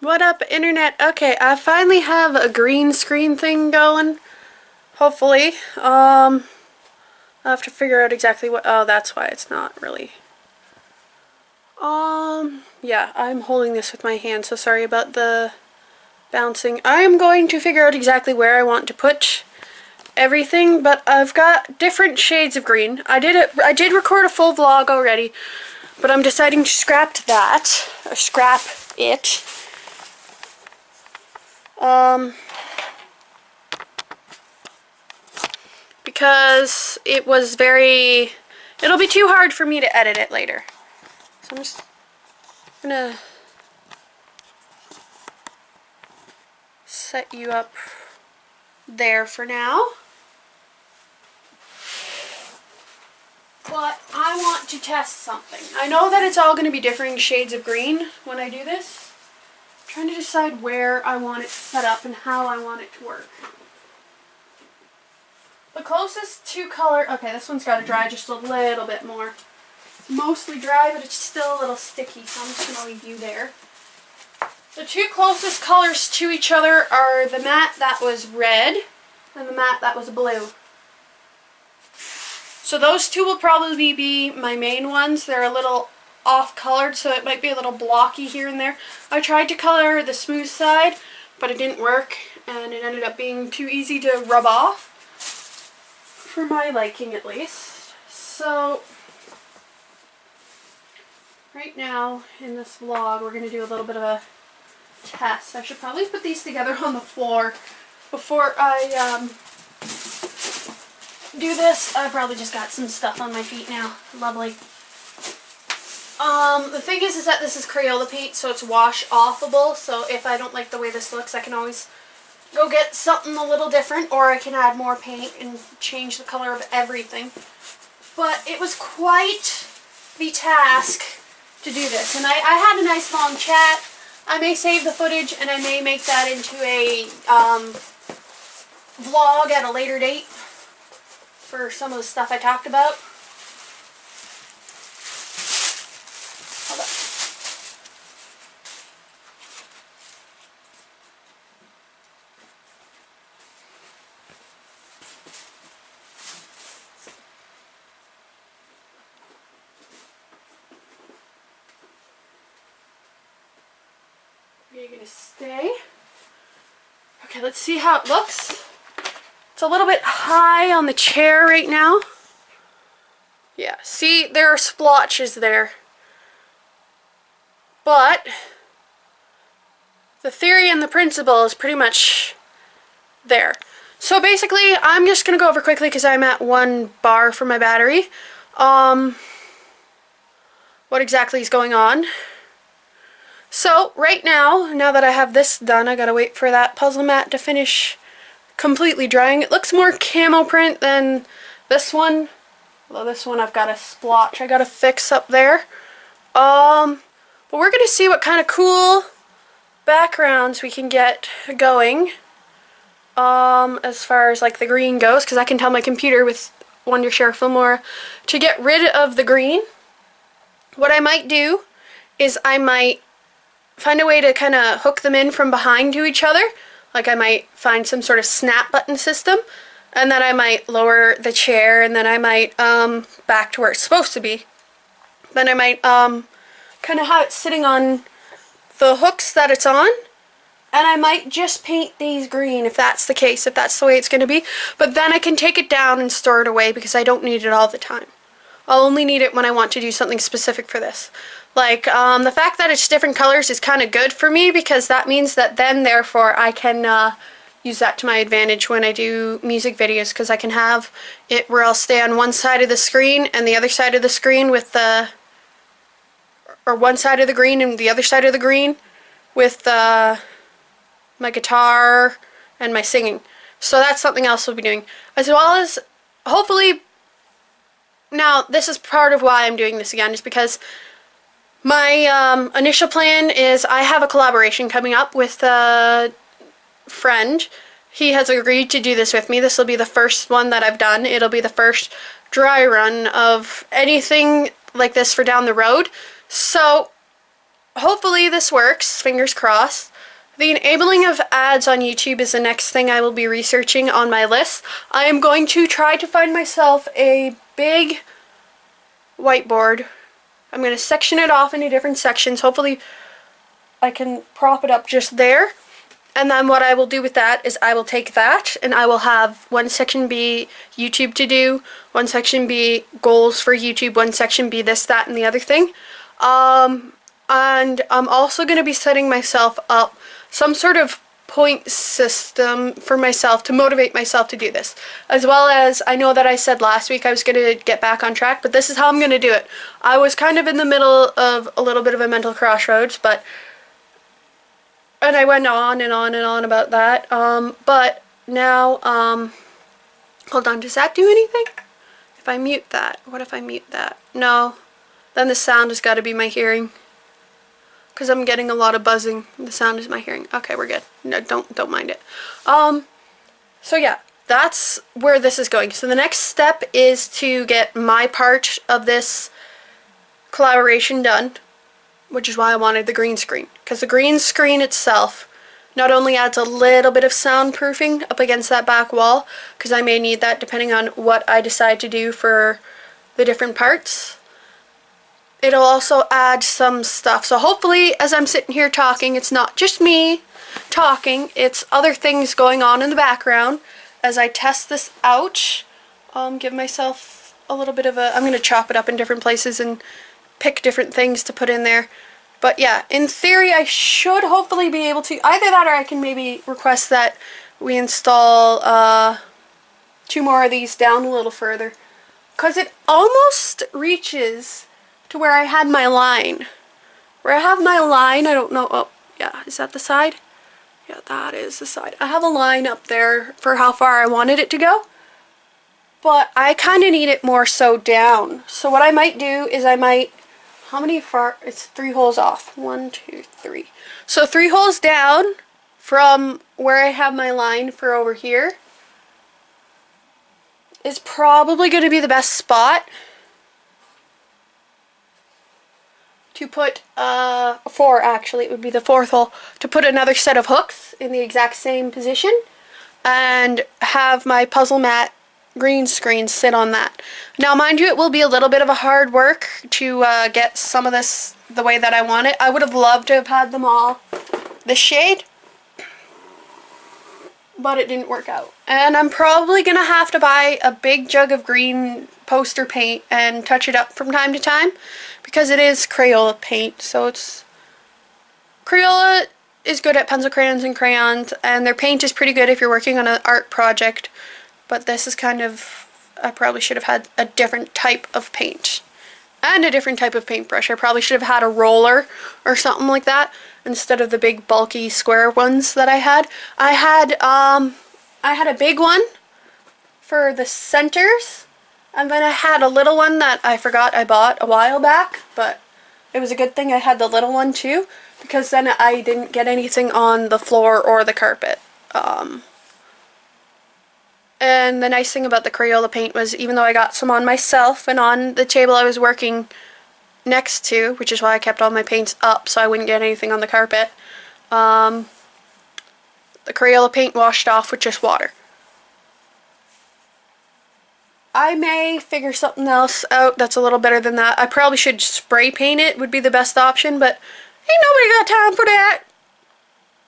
What up, internet? Okay, I finally have a green screen thing going. Hopefully. I have to figure out exactly what. Oh, that's why it's not really. Yeah, I'm holding this with my hand, so sorry about the bouncing. I am going to figure out exactly where I want to put everything, but I've got different shades of green. I did record a full vlog already, but I'm deciding to scrap that, or scrap it. Because it'll be too hard for me to edit it later. So I'm just gonna set you up there for now. But I want to test something. I know that it's all going to be differing shades of green when I do this. I'm trying to decide where I want it set up and how I want it to work. The closest to color, okay, this one's got to dry just a little bit more. It's mostly dry, but it's still a little sticky, so I'm just going to leave you there. The two closest colors to each other are the matte that was red and the matte that was blue. So those two will probably be my main ones. They're a little off-colored, so it might be a little blocky here and there. I tried to color the smooth side, but it didn't work, and it ended up being too easy to rub off, for my liking at least. So right now in this vlog, we're going to do a little bit of a test. I should probably put these together on the floor before I do this. I probably just got some stuff on my feet now. Lovely. The thing is that this is Crayola paint, so it's wash offable, so if I don't like the way this looks, I can always go get something a little different, or I can add more paint and change the color of everything. But it was quite the task to do this, and I had a nice long chat. I may save the footage, and I may make that into a vlog at a later date for some of the stuff I talked about. Hold up. Are you gonna stay? Okay, let's see how it looks. It's a little bit high on the chair right now. Yeah, see, there are splotches there. But the theory and the principle is pretty much there. So basically, I'm just going to go over quickly because I'm at 1 bar for my battery. What exactly is going on. So right now that I have this done, I gotta wait for that puzzle mat to finish completely drying. It looks more camo print than this one. Although this one I've got a splotch I gotta fix up there. But we're gonna see what kind of cool backgrounds we can get going. As far as like the green goes, because I can tell my computer with wondershare filmora to get rid of the green. What I might do is I might find a way to kind of hook them in from behind to each other. Like I might find some sort of snap button system, and then I might lower the chair, and then I might back to where it's supposed to be. Then I might kind of have it sitting on the hooks that it's on, and I might just paint these green if that's the case, if that's the way it's going to be. But then I can take it down and store it away because I don't need it all the time. I'll only need it when I want to do something specific for this. Like, the fact that it's different colors is kind of good for me because that means that then, therefore, I can use that to my advantage when I do music videos, because I can have it where I'll stay on one side of the screen and the other side of the screen with the, or one side of the green and the other side of the green with my guitar and my singing. So that's something else we'll be doing. As well as, hopefully, now this is part of why I'm doing this again, is because my initial plan is I have a collaboration coming up with a friend. He has agreed to do this with me. This will be the first one that I've done. It'll be the first dry run of anything like this for down the road. So hopefully this works, fingers crossed. The enabling of ads on YouTube is the next thing I will be researching on my list. I am going to try to find myself a big whiteboard. I'm going to section it off into different sections. Hopefully I can prop it up just there. And then what I will do with that is I will take that and I will have one section be YouTube to do, one section be goals for YouTube, one section be this, that, and the other thing. And I'm also going to be setting myself up some sort of point system for myself to motivate myself to do this. As well as, I know that I said last week I was going to get back on track, but this is how I'm going to do it. I was kind of in the middle of a little bit of a mental crossroads, and I went on and on and on about that. But now, hold on, does that do anything? If I mute that, what if I mute that? No, then the sound has got to be my hearing. Because I'm getting a lot of buzzing. The sound is my hearing. Okay, we're good. No, don't mind it. So yeah, that's where this is going. So the next step is to get my part of this collaboration done, which is why I wanted the green screen. Because the green screen itself not only adds a little bit of soundproofing up against that back wall, because I may need that depending on what I decide to do for the different parts. It'll also add some stuff. So hopefully as I'm sitting here talking, it's not just me talking, it's other things going on in the background as I test this out. Give myself a little bit of a, I'm going to chop it up in different places and pick different things to put in there. But yeah, in theory I should hopefully be able to, either that or I can maybe request that we install 2 more of these down a little further. Because it almost reaches to where I had my line. Where I have my line, I don't know, oh yeah, is that the side? Yeah, that is the side. I have a line up there for how far I wanted it to go, but I kind of need it more so down. So what I might do is I might, how many far, it's 3 holes off. 1, 2, 3. So 3 holes down from where I have my line for over here is probably going to be the best spot to put, 4 actually, it would be the 4th hole, to put another set of hooks in the exact same position and have my puzzle mat green screen sit on that. Now mind you, it will be a little bit of a hard work to get some of this the way that I want it. I would have loved to have had them all this shade, but it didn't work out. And I'm probably going to have to buy a big jug of green poster paint and touch it up from time to time, because it is Crayola paint. So it's, Crayola is good at pencil crayons and crayons, and their paint is pretty good if you're working on an art project, but this is kind of, I probably should have had a different type of paint and a different type of paintbrush. I probably should have had a roller or something like that instead of the big bulky square ones that I had. I had a big one for the centers, and then I had a little one that I forgot I bought a while back, but it was a good thing I had the little one too, because then I didn't get anything on the floor or the carpet. And the nice thing about the Crayola paint was, even though I got some on myself and on the table I was working next to, which is why I kept all my paints up so I wouldn't get anything on the carpet, the Crayola paint washed off with just water. I may figure something else out that's a little better than that. I probably should spray paint it, would be the best option, but ain't nobody got time for that.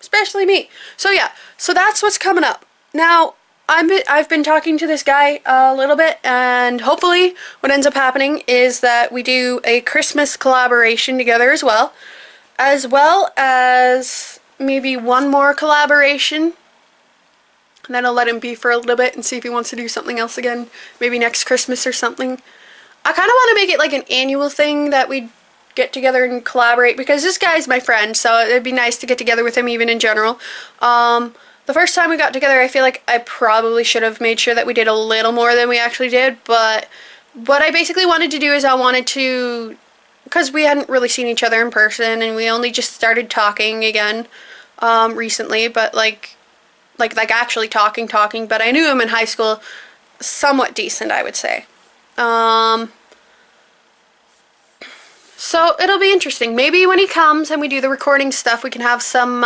Especially me. So yeah, so that's what's coming up. Now, I've been talking to this guy a little bit, and hopefully what ends up happening is that we do a Christmas collaboration together as well as maybe one more collaboration. And then I'll let him be for a little bit and see if he wants to do something else again, maybe next Christmas or something. I kind of want to make it like an annual thing that we get together and collaborate, because this guy's my friend, so it'd be nice to get together with him even in general. The first time we got together, I feel like I probably should have made sure that we did a little more than we actually did, but what I basically wanted to do is I wanted to, because we hadn't really seen each other in person and we only just started talking again recently, but like actually talking, but I knew him in high school so So it'll be interesting. Maybe when he comes and we do the recording stuff, we can have some,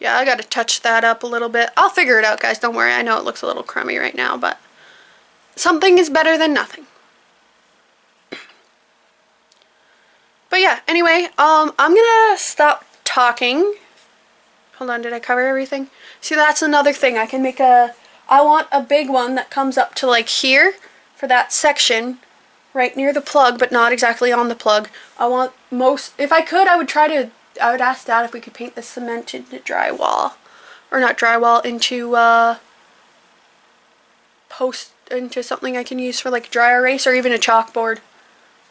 yeah, I gotta touch that up a little bit. I'll figure it out, guys. Don't worry. I know it looks a little crummy right now, but something is better than nothing. But yeah, anyway, I'm gonna stop talking. Hold on, did I cover everything? See, that's another thing. I can make I want a big one that comes up to like here for that section right near the plug, but not exactly on the plug. I want if I could, I would ask Dad if we could paint the cement into drywall. Or not drywall, into into something I can use for like dry erase or even a chalkboard.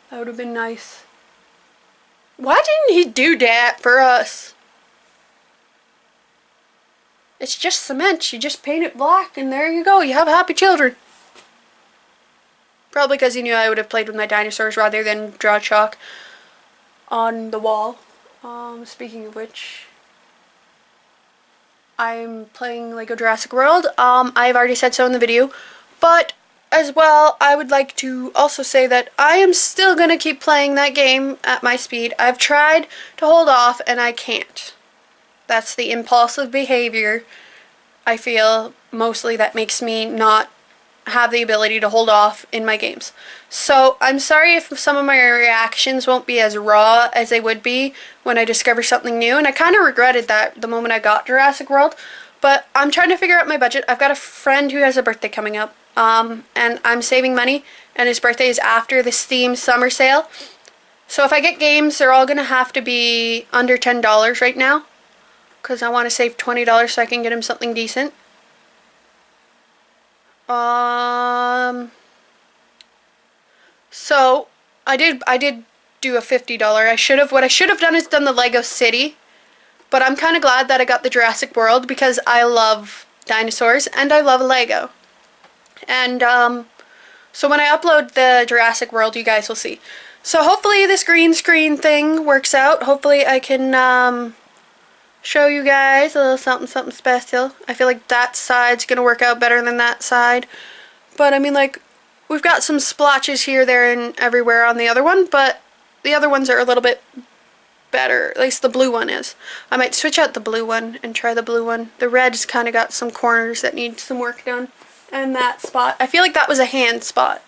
That would have been nice. Why didn't he do that for us? It's just cement. You just paint it black and there you go. You have happy children. Probably because he knew I would have played with my dinosaurs rather than draw chalk on the wall. Speaking of which, I'm playing Lego Jurassic World. I've already said so in the video, but as well, I would like to also say that I am still going to keep playing that game at my speed. I've tried to hold off and I can't. That's the impulsive behavior, I feel, mostly that makes me not have the ability to hold off in my games. So I'm sorry if some of my reactions won't be as raw as they would be when I discover something new, and I kind of regretted that the moment I got Jurassic World, but I'm trying to figure out my budget. I've got a friend who has a birthday coming up, and I'm saving money, and his birthday is after the Steam summer sale. So if I get games, they're all going to have to be under $10 right now, because I want to save $20 so I can get him something decent. So I did do a $50. What I should have done is done the Lego City, but I'm kind of glad that I got the Jurassic World because I love dinosaurs and I love Lego. And so when I upload the Jurassic World, you guys will see. So hopefully this green screen thing works out. Hopefully I can show you guys a little something special. I feel like that side's gonna work out better than that side, but I mean, like, we've got some splotches here, there, and everywhere on the other one, but the other ones are a little bit better. At least the blue one is. I might switch out the blue one and try the blue one. The red's kind of got some corners that need some work done, and that spot, I feel like that was a hand spot.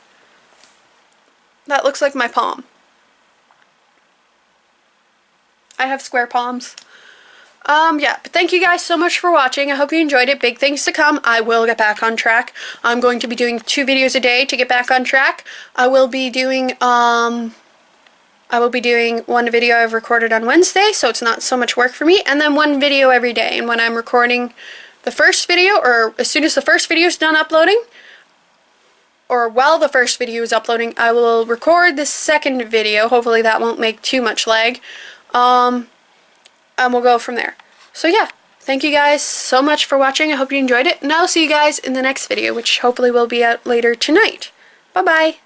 That looks like my palm. I have square palms. Yeah, but thank you guys so much for watching. I hope you enjoyed it. Big things to come. I will get back on track. I'm going to be doing 2 videos a day to get back on track. I will be doing one video I've recorded on Wednesday, so it's not so much work for me, and then 1 video every day. And when I'm recording the first video, or as soon as the first video is done uploading, or while the first video is uploading, I will record the second video. Hopefully that won't make too much lag. And we'll go from there. So yeah, thank you guys so much for watching. I hope you enjoyed it, and I'll see you guys in the next video, which hopefully will be out later tonight. Bye bye!